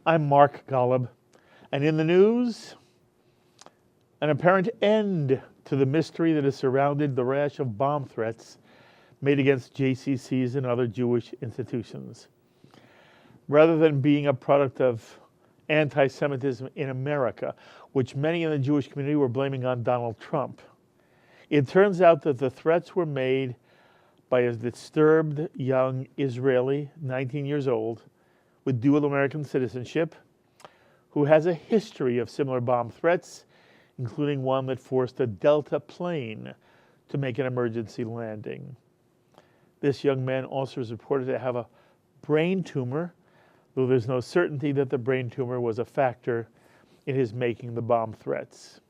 I'm Mark Golub, and in the news, an apparent end to the mystery that has surrounded the rash of bomb threats made against JCCs and other Jewish institutions. Rather than being a product of anti-Semitism in America, which many in the Jewish community were blaming on Donald Trump, it turns out that the threats were made by a disturbed young Israeli, 19 years old, with dual American citizenship, who has a history of similar bomb threats, including one that forced a Delta plane to make an emergency landing. This young man also is reported to have a brain tumor, though there's no certainty that the brain tumor was a factor in his making the bomb threats.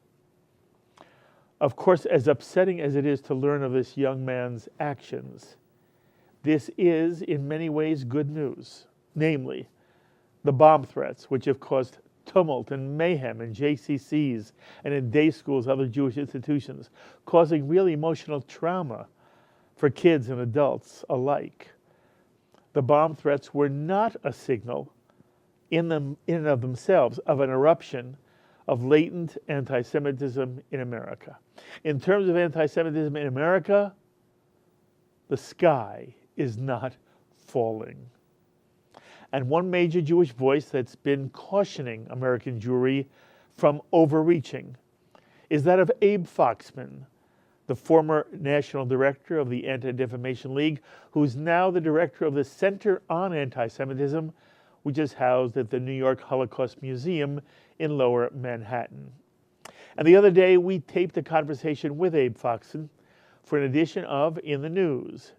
Of course, as upsetting as it is to learn of this young man's actions, this is in many ways good news. Namely, the bomb threats, which have caused tumult and mayhem in JCCs and in day schools, other Jewish institutions, causing real emotional trauma for kids and adults alike. The bomb threats were not a signal in and of themselves of an eruption of latent anti-Semitism in America. In terms of anti-Semitism in America, the sky is not falling. And one major Jewish voice that's been cautioning American Jewry from overreaching is that of Abe Foxman, the former national director of the Anti-Defamation League, who's now the director of the Center on Anti-Semitism, which is housed at the New York Holocaust Museum in Lower Manhattan. And the other day, we taped a conversation with Abe Foxman for an edition of In the News.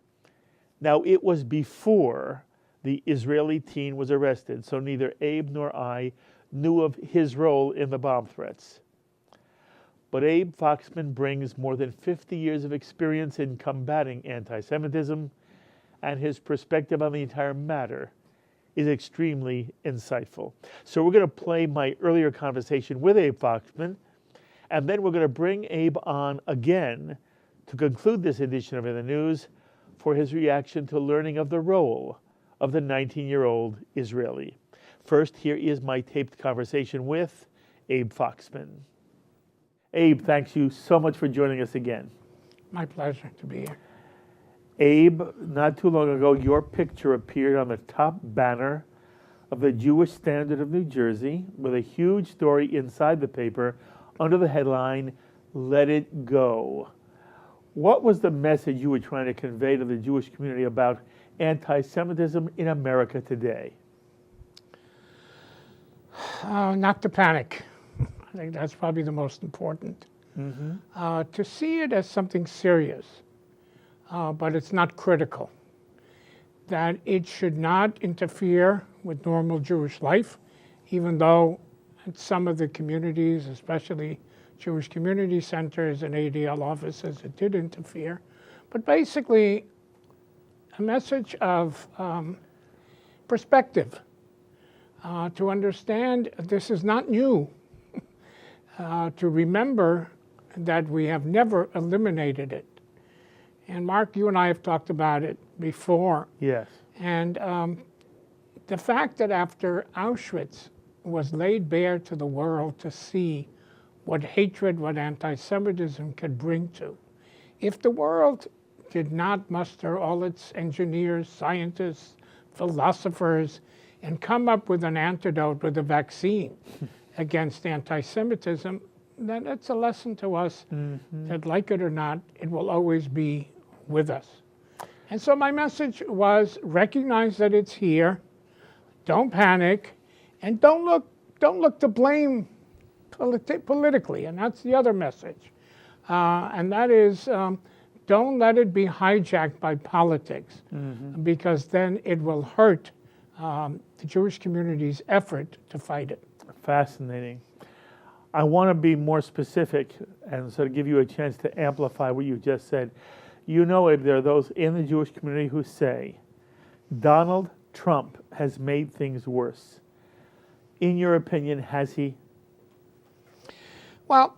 Now, it was before the Israeli teen was arrested, so neither Abe nor I knew of his role in the bomb threats. But Abe Foxman brings more than 50 years of experience in combating anti-Semitism, and his perspective on the entire matter is extremely insightful. So we're going to play my earlier conversation with Abe Foxman, and then we're going to bring Abe on again to conclude this edition of In the News for his reaction to learning of the role of the 19-year-old Israeli. First, here is my taped conversation with Abe Foxman. Abe, thanks you so much for joining us again. My pleasure to be here. Abe, not too long ago, your picture appeared on the top banner of the Jewish Standard of New Jersey with a huge story inside the paper under the headline, "Let It Go." What was the message you were trying to convey to the Jewish community about anti-Semitism in America today? Not to panic. I think that's probably the most important. To see it as something serious, but it's not critical. That it should not interfere with normal Jewish life, even though in some of the communities, especially Jewish community centers and ADL offices, it did interfere. But basically, a message of perspective, to understand this is not new, to remember that we have never eliminated it. And Mark, you and I have talked about it before. Yes. And the fact that after Auschwitz was laid bare to the world to see what hatred, what anti-Semitism could bring to, if the world did not muster all its engineers, scientists, philosophers, and come up with an antidote, with a vaccine against anti-Semitism, then it's a lesson to us that, like it or not, it will always be with us. And so my message was, recognize that it's here, don't panic, and don't look to blame politically, and that's the other message. And that is, don't let it be hijacked by politics, because then it will hurt the Jewish community's effort to fight it. Fascinating. I want to be more specific and sort of give you a chance to amplify what you just said. You know, Abe, there are those in the Jewish community who say Donald Trump has made things worse. In your opinion, has he? Well,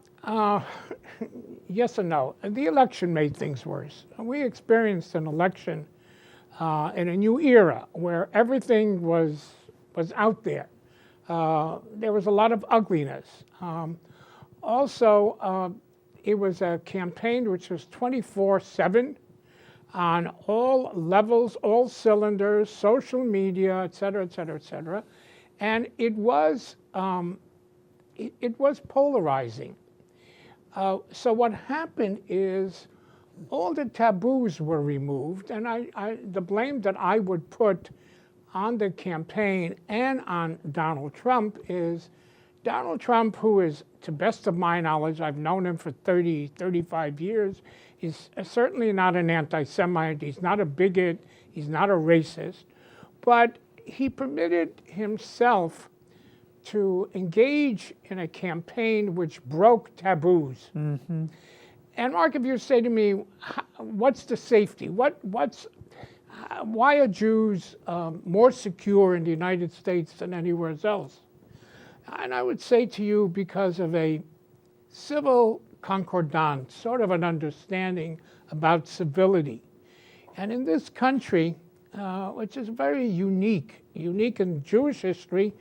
yes and no. The election made things worse. We experienced an election in a new era where everything was out there. there was a lot of ugliness. Also, it was a campaign which was 24/7 on all levels, all cylinders, social media, et cetera, et cetera, et cetera. And it was polarizing. So what happened is all the taboos were removed, and the blame that I would put on the campaign and on Donald Trump is Donald Trump, who is, to best of my knowledge, I've known him for 30, 35 years, is certainly not an anti-Semite, he's not a bigot, he's not a racist, but he permitted himself to engage in a campaign which broke taboos. Mm-hmm. And Mark, if you say to me, what's the safety? Why are Jews more secure in the United States than anywhere else? And I would say to you, because of a civil concordance, sort of an understanding about civility. And in this country, which is very unique in Jewish history,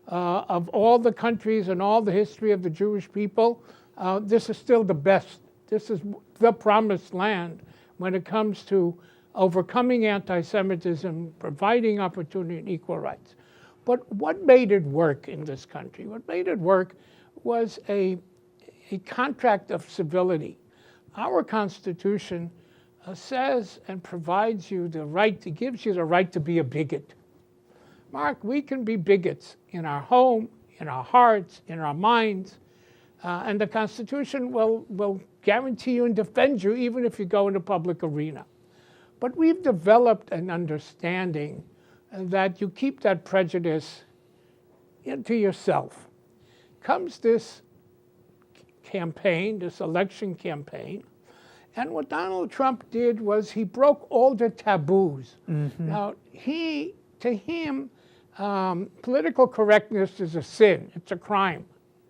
of all the countries and all the history of the Jewish people, this is still the best. This is the promised land when it comes to overcoming anti-Semitism, providing opportunity and equal rights. But what made it work in this country? What made it work was a contract of civility. Our Constitution says and provides you the right, gives you the right to be a bigot. Mark, we can be bigots in our home, in our hearts, in our minds, and the Constitution will guarantee you and defend you even if you go in the public arena. But we've developed an understanding that you keep that prejudice into yourself. Comes this campaign, this election campaign, and what Donald Trump did was he broke all the taboos. Mm-hmm. Now, to him, political correctness is a sin. It's a crime.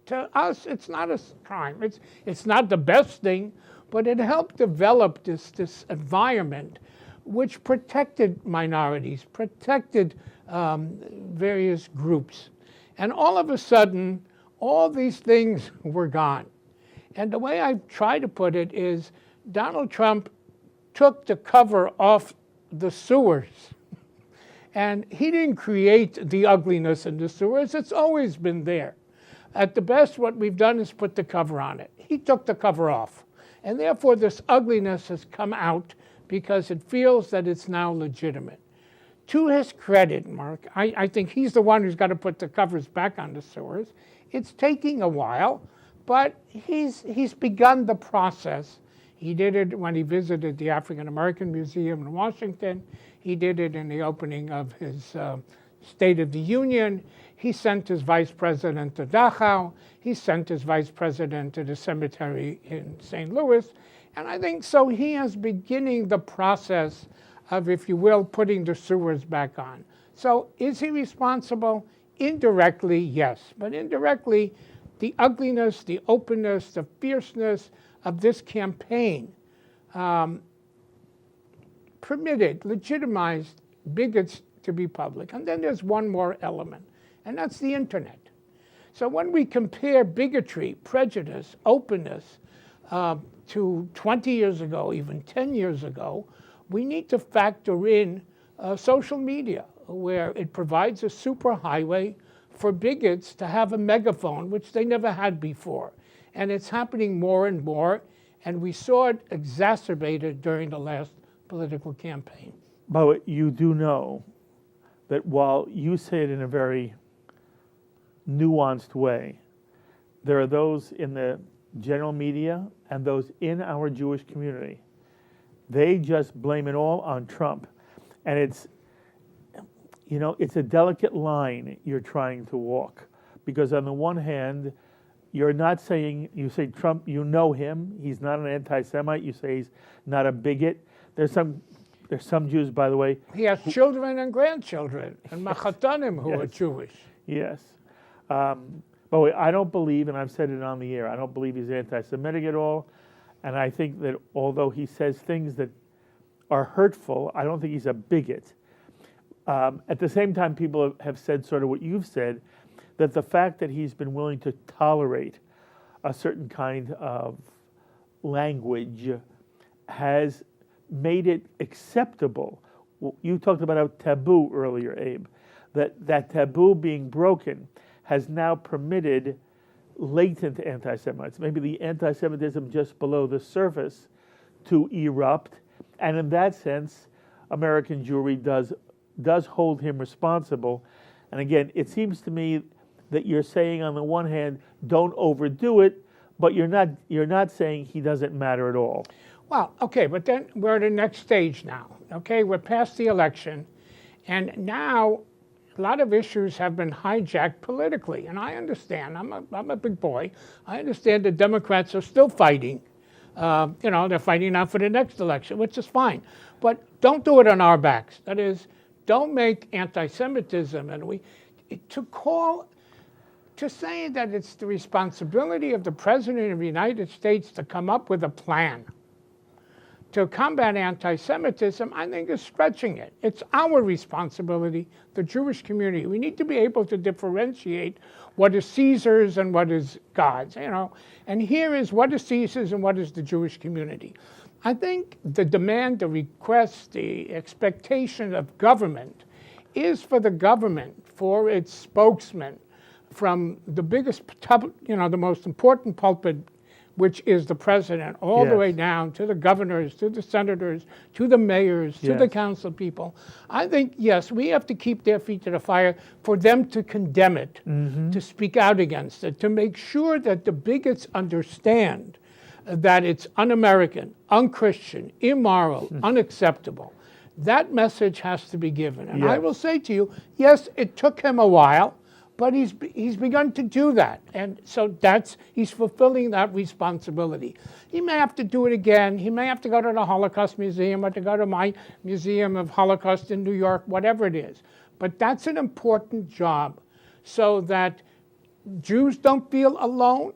To us, it's not a crime. It's not the best thing, but it helped develop this environment which protected minorities, protected various groups. And all of a sudden, all these things were gone. And the way I try to put it is Donald Trump took the cover off the sewers. And he didn't create the ugliness in the sewers. It's always been there. At the best, what we've done is put the cover on it. He took the cover off. And therefore, this ugliness has come out because it feels that it's now legitimate. To his credit, Mark, I think he's the one who's got to put the covers back on the sewers. It's taking a while, but he's begun the process. He did it when he visited the African American Museum in Washington. He did it in the opening of his State of the Union. He sent his vice president to Dachau. He sent his vice president to the cemetery in St. Louis. And I think so he is beginning the process of, if you will, putting the sewers back on. So is he responsible? Indirectly, yes. But indirectly, the ugliness, the openness, the fierceness of this campaign permitted, legitimized bigots to be public. And then there's one more element, and that's the internet. So when we compare bigotry, prejudice, openness to 20 years ago, even 10 years ago, we need to factor in social media, where it provides a superhighway for bigots to have a megaphone, which they never had before. And it's happening more and more, and we saw it exacerbated during the last political campaign. But you do know that while you say it in a very nuanced way, there are those in the general media and those in our Jewish community. They just blame it all on Trump. And it's a delicate line you're trying to walk. Because on the one hand, you're not saying, you say Trump, you know him, he's not an anti-Semite, you say he's not a bigot. There's some Jews, by the way. He has children and grandchildren, and Machatanim who are Jewish. Yes. But I don't believe, and I've said it on the air, I don't believe he's anti-Semitic at all. And I think that although he says things that are hurtful, I don't think he's a bigot. At the same time, people have said sort of what you've said, that the fact that he's been willing to tolerate a certain kind of language has made it acceptable. You talked about a taboo earlier, Abe. That taboo being broken has now permitted latent anti-Semites, maybe the anti-Semitism just below the surface, to erupt. And in that sense, American Jewry does hold him responsible. And again, it seems to me that you're saying, on the one hand, don't overdo it, but you're not saying he doesn't matter at all. Well, okay, but then we're at the next stage now. Okay, we're past the election, and now a lot of issues have been hijacked politically. And I understand. I'm a big boy. I understand the Democrats are still fighting. They're fighting now for the next election, which is fine. But don't do it on our backs. That is, don't make anti-Semitism and to say that it's the responsibility of the President of the United States to come up with a plan to combat anti-Semitism, I think is stretching it. It's our responsibility, the Jewish community. We need to be able to differentiate what is Caesar's and what is God's, And here is what is Caesar's and what is the Jewish community. I think the demand, the request, the expectation of government is for the government, for its spokesman, from the biggest, the most important pulpit, which is the president, all the way down to the governors, to the senators, to the mayors, to the council people. I think, yes, we have to keep their feet to the fire for them to condemn it, to speak out against it, to make sure that the bigots understand that it's un-American, un-Christian, immoral, unacceptable. That message has to be given. And I will say to you, yes, it took him a while, but he's begun to do that. And so he's fulfilling that responsibility. He may have to do it again. He may have to go to the Holocaust Museum or to go to my Museum of Holocaust in New York, whatever it is. But that's an important job so that Jews don't feel alone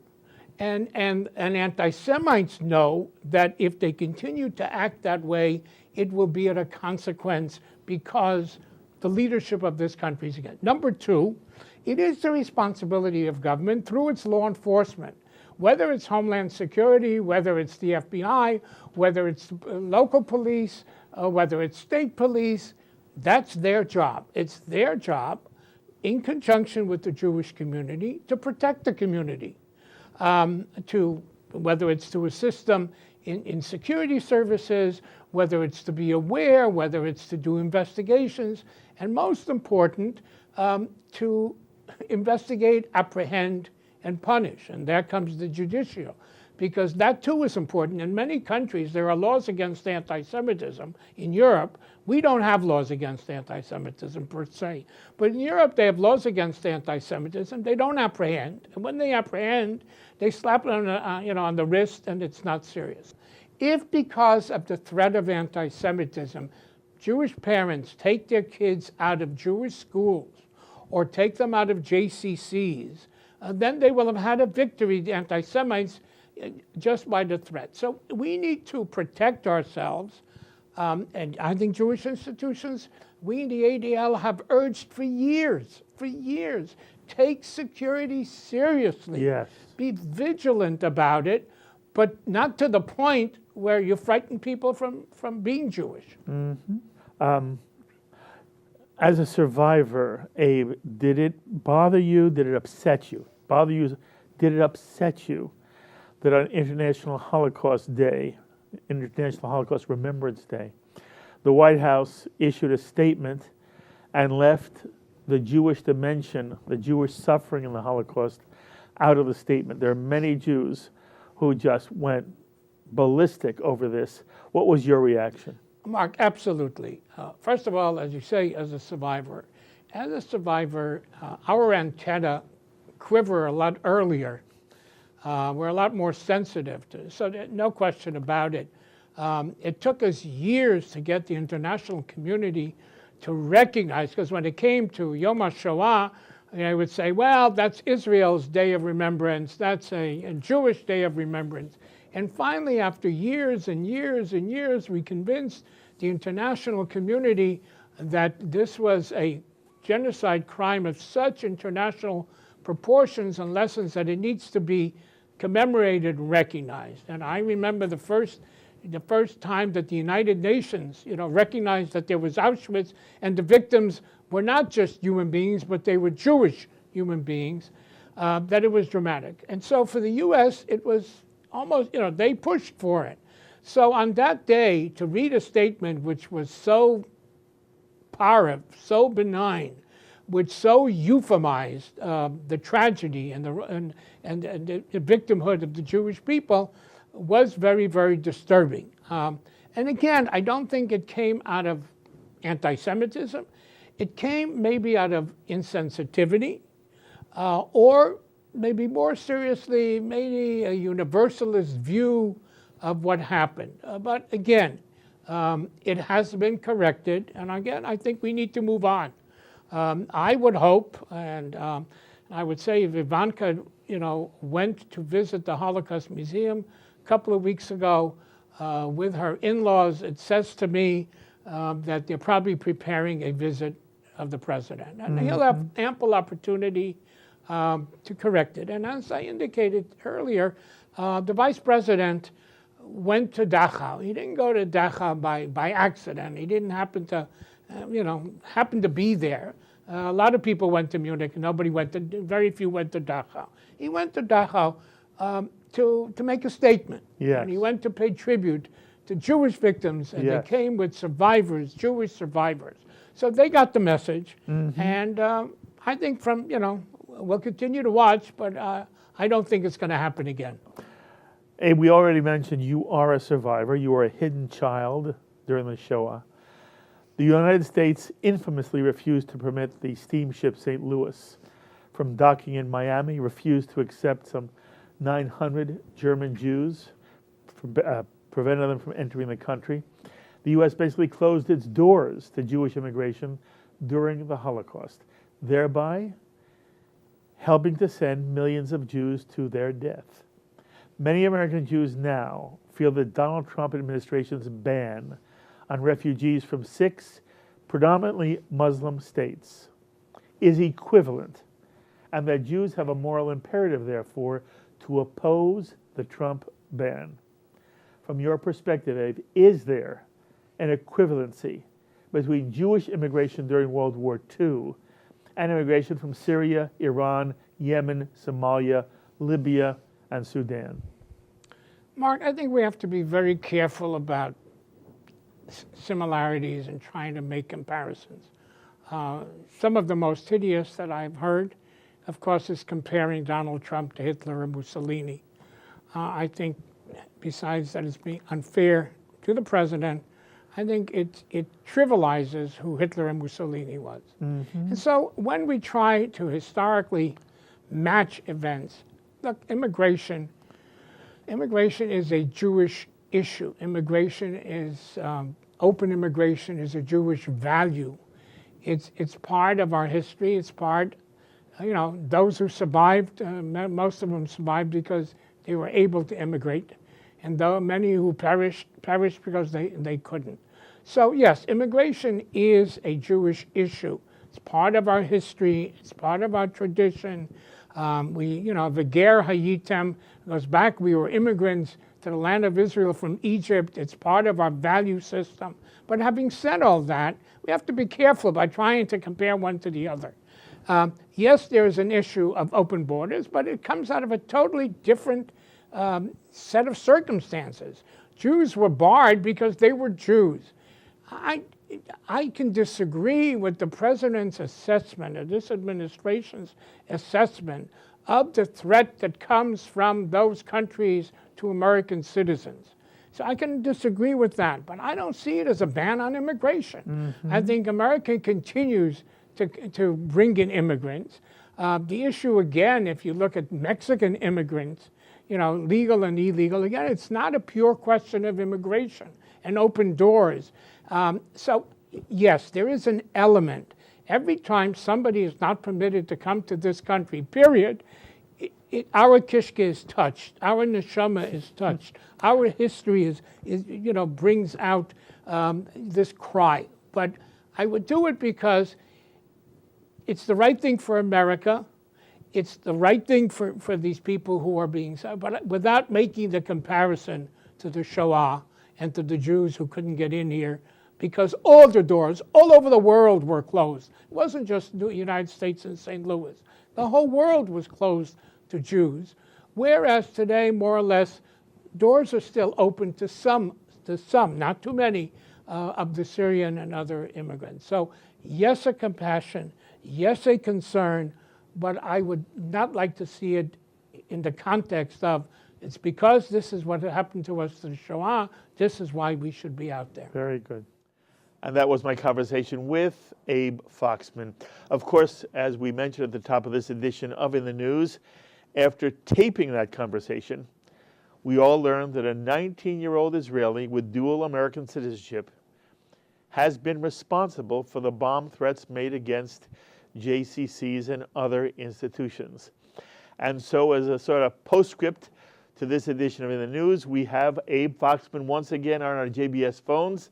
and anti-Semites know that if they continue to act that way, it will be at a consequence because the leadership of this country is against. Number two, it is the responsibility of government through its law enforcement, whether it's Homeland Security, whether it's the FBI, whether it's local police, whether it's state police. That's their job. It's their job, in conjunction with the Jewish community, to protect the community, whether it's to assist them in security services, whether it's to be aware, whether it's to do investigations, and most important, to investigate, apprehend, and punish. And there comes the judicial, because that too is important. In many countries, there are laws against anti-Semitism. In Europe, we don't have laws against anti-Semitism per se. But in Europe, they have laws against anti-Semitism. They don't apprehend. And when they apprehend, they slap it on the wrist, and it's not serious. If because of the threat of anti-Semitism, Jewish parents take their kids out of Jewish schools or take them out of JCCs, then they will have had a victory, the anti-Semites, just by the threat. So we need to protect ourselves. And I think Jewish institutions, we in the ADL have urged for years, take security seriously. Yes. Be vigilant about it, but not to the point where you frighten people from being Jewish. As a survivor, Abe, did it bother you? Did it upset you? Did it upset you that on International Holocaust Day, International Holocaust Remembrance Day, the White House issued a statement and left the Jewish dimension, the Jewish suffering in the Holocaust, out of the statement? There are many Jews who just went ballistic over this. What was your reaction? Mark, absolutely. First of all, as you say, as a survivor, our antenna quiver a lot earlier. We're a lot more sensitive to, so no question about it. It took us years to get the international community to recognize, because when it came to Yom HaShoah, they would say, well, that's Israel's Day of Remembrance, that's a Jewish Day of Remembrance. And finally, after years and years and years, we convinced the international community that this was a genocide crime of such international proportions and lessons that it needs to be commemorated and recognized. And I remember the first time that the United Nations, recognized that there was Auschwitz and the victims were not just human beings, but they were Jewish human beings, that it was dramatic. And so for the U.S., it was almost, they pushed for it. So on that day, to read a statement which was so parve, so benign, which so euphemized the tragedy and the victimhood of the Jewish people was very, very disturbing. And again, I don't think it came out of anti-Semitism. It came maybe out of insensitivity, or maybe more seriously, maybe a universalist view of what happened. But again, it has been corrected, and again, I think we need to move on. I would hope, and I would say if Ivanka, went to visit the Holocaust Museum a couple of weeks ago with her in-laws, it says to me that they're probably preparing a visit of the president. And he'll have ample opportunity to correct it. And as I indicated earlier, the vice president went to Dachau. He didn't go to Dachau by accident. He didn't happen to be there. A lot of people went to Munich. Very few went to Dachau. He went to Dachau to make a statement. Yes. And he went to pay tribute to Jewish victims, and Yes. they came with survivors, Jewish survivors. So they got the message, and I think we'll continue to watch, but I don't think it's going to happen again. Abe, we already mentioned you are a survivor. You were a hidden child during the Shoah. The United States infamously refused to permit the steamship St. Louis from docking in Miami, refused to accept some 900 German Jews, prevented them from entering the country. The U.S. basically closed its doors to Jewish immigration during the Holocaust, thereby helping to send millions of Jews to their death. Many American Jews now feel the Donald Trump administration's ban on refugees from 6 predominantly Muslim states is equivalent, and that Jews have a moral imperative, therefore, to oppose the Trump ban. From your perspective, Abe, is there an equivalency between Jewish immigration during World War II and immigration from Syria, Iran, Yemen, Somalia, Libya, and Sudan? Mark, I think we have to be very careful about similarities and trying to make comparisons. Some of the most hideous that I've heard, of course, is comparing Donald Trump to Hitler and Mussolini. I think, besides that it's being unfair to the president, I think it trivializes who Hitler and Mussolini was. And so when we try to historically match events, look, immigration is a Jewish issue. Open immigration is a Jewish value. It's part of our history. It's part, those who survived, most of them survived because they were able to immigrate. And though many who perished because they couldn't. So yes, immigration is a Jewish issue. It's part of our history. It's part of our tradition. V'ger hayitem goes back. We were immigrants to the land of Israel from Egypt. It's part of our value system. But having said all that, we have to be careful by trying to compare one to the other. Yes, there is an issue of open borders, but it comes out of a totally different set of circumstances. Jews were barred because they were Jews. I can disagree with the president's assessment, or this administration's assessment, of the threat that comes from those countries to American citizens. So I can disagree with that, but I don't see it as a ban on immigration. I think America continues to bring in immigrants. The issue, again, if you look at Mexican immigrants, legal and illegal, again, it's not a pure question of immigration and open doors. So yes, there is an element. Every time somebody is not permitted to come to this country, period, our kishke is touched, our neshama is touched, our history is brings out this cry. But I would do it because it's the right thing for America. it's the right thing for these people who are being, but without making the comparison to the Shoah and to the Jews who couldn't get in here because all the doors all over the world were closed. It wasn't just the United States and St. Louis. The whole world was closed to Jews, whereas today, more or less, doors are still open to some, not too many, of the Syrian and other immigrants. So yes, a compassion, yes, a concern, but I would not like to see it in the context of it's because this is what happened to us to the Shoah, this is why we should be out there. Very good. And that was my conversation with Abe Foxman. Of course, as we mentioned at the top of this edition of In the News, after taping that conversation, we all learned that a 19-year-old Israeli with dual American citizenship has been responsible for the bomb threats made against JCCs and other institutions. And so as a sort of postscript to this edition of In the News, we have Abe Foxman once again on our JBS phones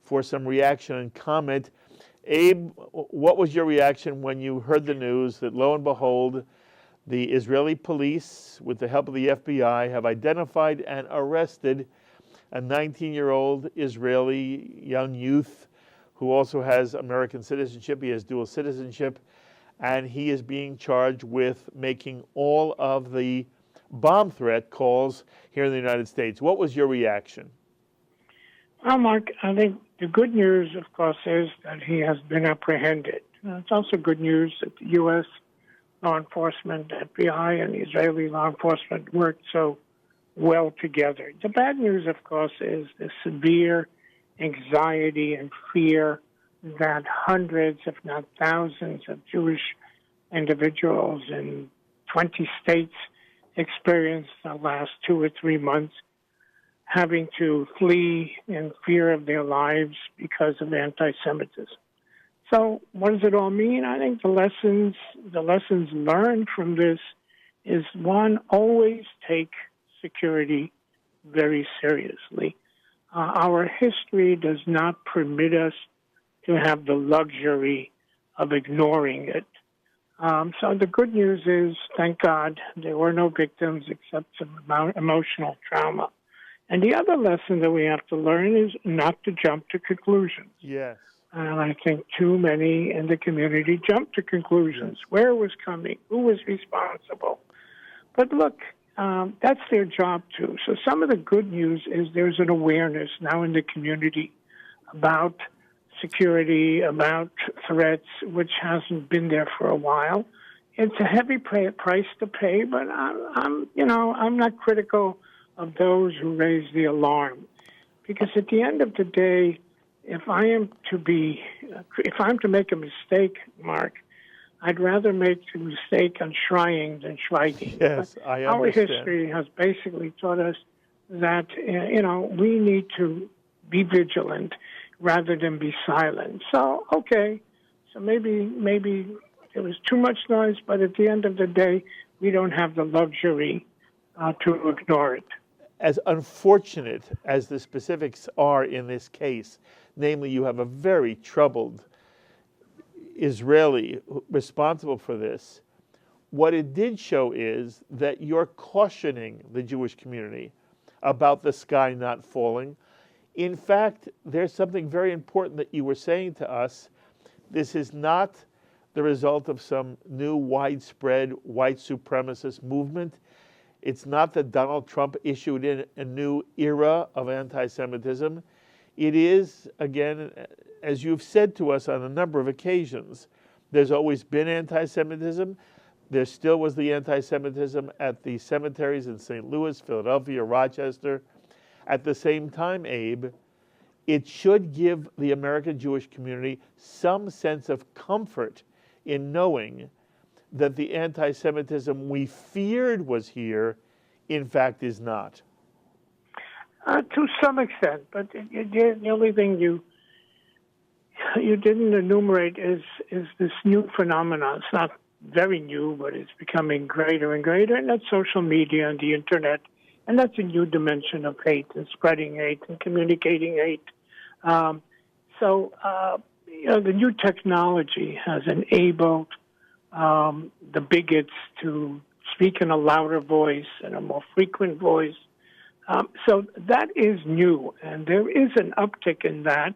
for some reaction and comment. Abe, what was your reaction when you heard the news that, lo and behold, the Israeli police, with the help of the FBI, have identified and arrested a 19-year-old Israeli young youth who also has American citizenship. He has dual citizenship, and he is being charged with making all of the bomb threat calls here in the United States. What was your reaction? Well, Mark, I think the good news, of course, is that he has been apprehended. It's also good news that the U.S. law enforcement, FBI, and the Israeli law enforcement worked so well together. The bad news, of course, is the severe anxiety and fear that hundreds, if not thousands, of Jewish individuals in 20 states experienced the last 2 or 3 months, having to flee in fear of their lives because of anti-Semitism. So what does it all mean? I think the lessons learned from this is, one, always take security very seriously. Our history does not permit us to have the luxury of ignoring it. So the good news is, thank God, there were no victims except some emotional trauma. And the other lesson that we have to learn is not to jump to conclusions. Yes. And I think too many in the community jump to conclusions. Where it was coming, who was responsible. But look, that's their job too. So some of the good news is there's an awareness now in the community about security, about threats, which hasn't been there for a while. It's a heavy price to pay, but I'm not critical of those who raise the alarm, because at the end of the day, if I'm to make a mistake, Mark, I'd rather make the mistake on schreien than schweigen. Yes, I understand. Our history has basically taught us that we need to be vigilant rather than be silent. So maybe there was too much noise, but at the end of the day, we don't have the luxury to ignore it. As unfortunate as the specifics are in this case, namely you have a very troubled Israeli responsible for this, what it did show is that you're cautioning the Jewish community about the sky not falling. In fact, there's something very important that you were saying to us. This is not the result of some new widespread white supremacist movement. It's not that Donald Trump issued in a new era of anti-Semitism. It is, again, as you've said to us on a number of occasions, there's always been anti-Semitism. There still was the anti-Semitism at the cemeteries in St. Louis, Philadelphia, Rochester. At the same time, Abe, it should give the American Jewish community some sense of comfort in knowing that the anti-Semitism we feared was here, in fact, is not. To some extent, but the only thing you didn't enumerate is this new phenomenon. It's not very new, but it's becoming greater and greater, and that's social media and the internet, and that's a new dimension of hate and spreading hate and communicating hate. The new technology has enabled the bigots to speak in a louder voice and a more frequent voice. So that is new, and there is an uptick in that.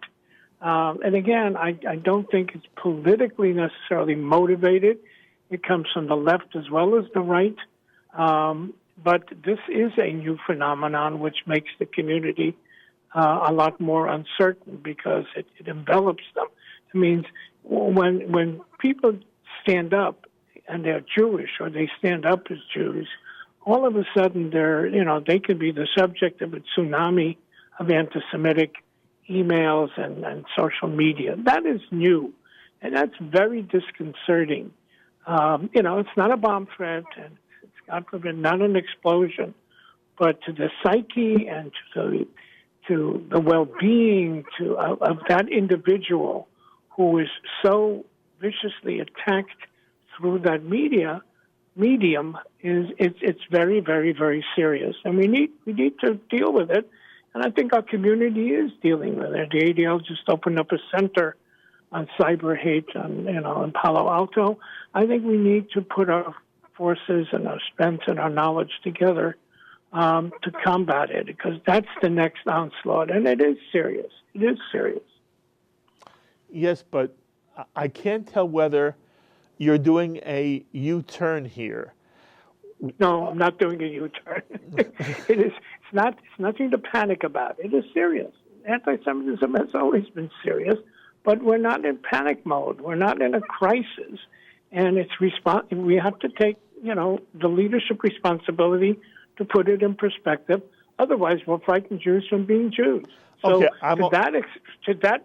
And again, I don't think it's politically necessarily motivated. It comes from the left as well as the right. But this is a new phenomenon which makes the community a lot more uncertain because it envelops them. It means when people stand up and they're Jewish or they stand up as Jews, all of a sudden they could be the subject of a tsunami of anti-Semitic emails and social media. That is new, and that's very disconcerting. It's not a bomb threat, and it's, God forbid, not an explosion, but to the psyche and to the well-being of that individual who is so viciously attacked through that medium it's very, very, very serious, and we need to deal with it. And I think our community is dealing with it. The ADL just opened up a center on cyber hate, in Palo Alto. I think we need to put our forces and our strength and our knowledge together to combat it, because that's the next onslaught, and it is serious. It is serious. Yes, but I can't tell whether you're doing a U-turn here. No, I'm not doing a U-turn. It's nothing to panic about. It is serious. Anti-Semitism has always been serious, but we're not in panic mode. We're not in a crisis, and we have to take, the leadership responsibility to put it in perspective. Otherwise, we'll frighten Jews from being Jews. So, okay, to that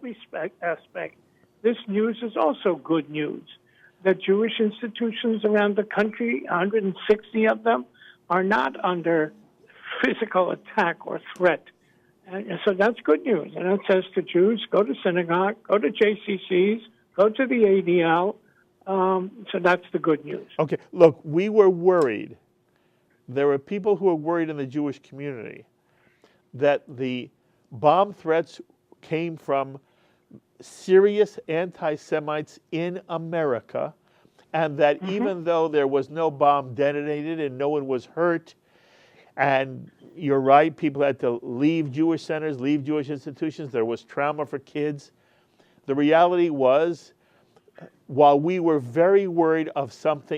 aspect, this news is also good news. That Jewish institutions around the country, 160 of them, are not under physical attack or threat. And so that's good news. And it says to Jews, go to synagogue, go to JCCs, go to the ADL. So that's the good news. Okay, look, we were worried. There were people who were worried in the Jewish community that the bomb threats came from serious anti-Semites in America, and that even though there was no bomb detonated and no one was hurt, and you're right, people had to leave Jewish centers, leave Jewish institutions, there was trauma for kids. The reality was, while we were very worried of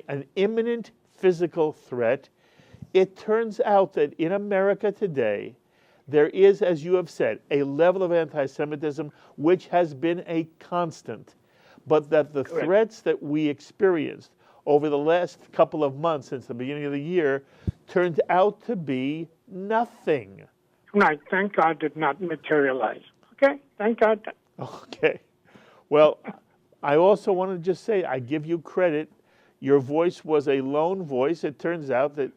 an imminent physical threat, it turns out that in America today, there is, as you have said, a level of anti-Semitism which has been a constant, but that the Correct. threats that we experienced over the last couple of months since the beginning of the year turned out to be nothing. Right. Thank God did not materialize. Okay? Thank God. Okay. Well, I also want to just say, I give you credit. Your voice was a lone voice. It turns out that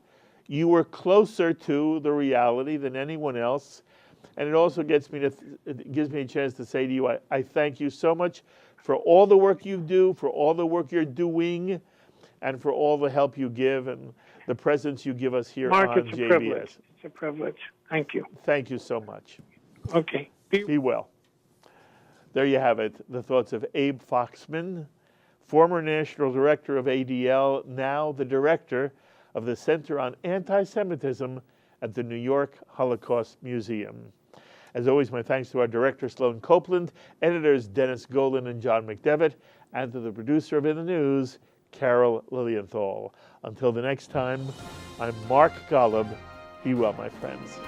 you were closer to the reality than anyone else. And it also gives me a chance to say to you, I thank you so much for all the work you do, for all the work you're doing, and for all the help you give and the presence you give us here Mark, on it's a JBS. privilege. It's a privilege. Thank you. Thank you so much. Okay. Be well. There you have it, the thoughts of Abe Foxman, former National Director of ADL, now the Director of the Center on Anti-Semitism at the New York Holocaust Museum. As always, my thanks to our director, Sloan Copeland, editors Dennis Golan and John McDevitt, and to the producer of In the News, Carol Lilienthal. Until the next time, I'm Mark Golub. Be well, my friends.